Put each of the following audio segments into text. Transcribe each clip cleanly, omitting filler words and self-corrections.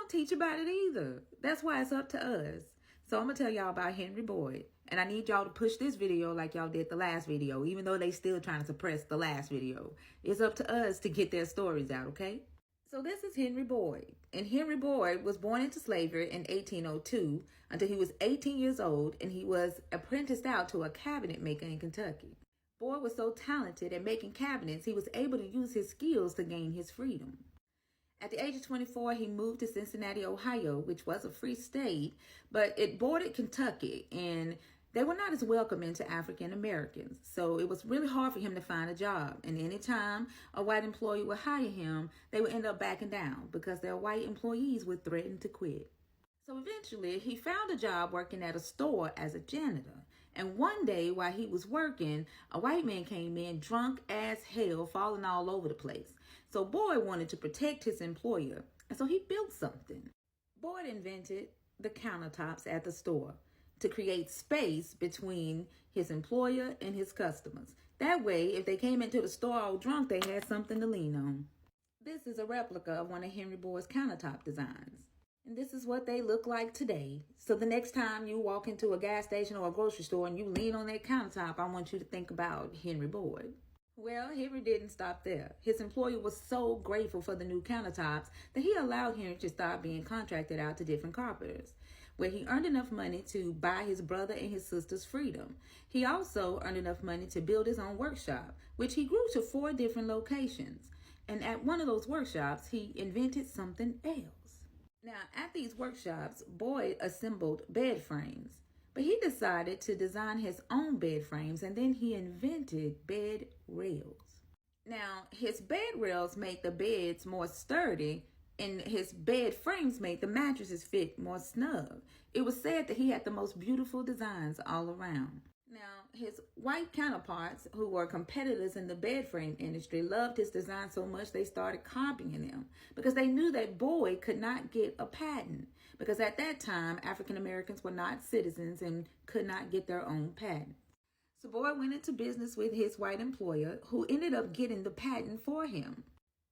don't teach about it either. That's why it's up to us. So I'm going to tell y'all about Henry Boyd. And I need y'all to push this video like y'all did the last video, even though they still trying to suppress the last video. It's up to us to get their stories out, okay? So this is Henry Boyd. And Henry Boyd was born into slavery in 1802 until he was 18 years old, and he was apprenticed out to a cabinet maker in Kentucky. Boyd was so talented at making cabinets, he was able to use his skills to gain his freedom. At the age of 24, he moved to Cincinnati, Ohio, which was a free state, but it bordered Kentucky, and they were not as welcoming to African Americans. So it was really hard for him to find a job. And anytime a white employee would hire him, they would end up backing down because their white employees would threaten to quit. So eventually, he found a job working at a store as a janitor. And one day, while he was working, a white man came in drunk as hell, falling all over the place. So Boyd wanted to protect his employer, and so he built something. Boyd invented the countertops at the store to create space between his employer and his customers. That way, if they came into the store all drunk, they had something to lean on. This is a replica of one of Henry Boyd's countertop designs. And this is what they look like today. So the next time you walk into a gas station or a grocery store and you lean on that countertop, I want you to think about Henry Boyd. Well, Henry didn't stop there. His employer was so grateful for the new countertops that he allowed Henry to start being contracted out to different carpenters, where he earned enough money to buy his brother and his sister's freedom. He also earned enough money to build his own workshop, which he grew to 4 different locations. And at one of those workshops, he invented something else. Now, at these workshops, Boyd assembled bed frames, but he decided to design his own bed frames, and then he invented bed rails. Now, his bed rails made the beds more sturdy, and his bed frames made the mattresses fit more snug. It was said that he had the most beautiful designs all around. Now, his white counterparts, who were competitors in the bed frame industry, loved his design so much they started copying them because they knew that Boyd could not get a patent, because at that time, African Americans were not citizens and could not get their own patent. So Boyd went into business with his white employer, who ended up getting the patent for him.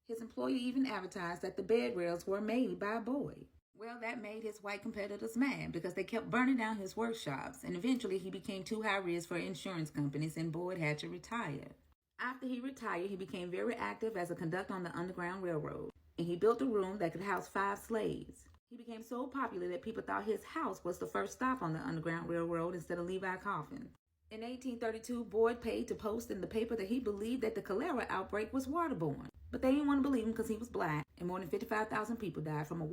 His employer even advertised that the bed rails were made by Boyd. Well, that made his white competitors mad because they kept burning down his workshops, and eventually he became too high risk for insurance companies, and Boyd had to retire. After he retired, he became very active as a conductor on the Underground Railroad, and he built a room that could house 5 slaves. He became so popular that people thought his house was the first stop on the Underground Railroad instead of Levi Coffin. In 1832, Boyd paid to post in the paper that he believed that the cholera outbreak was waterborne, but they didn't want to believe him because he was black, and more than 55,000 people died from a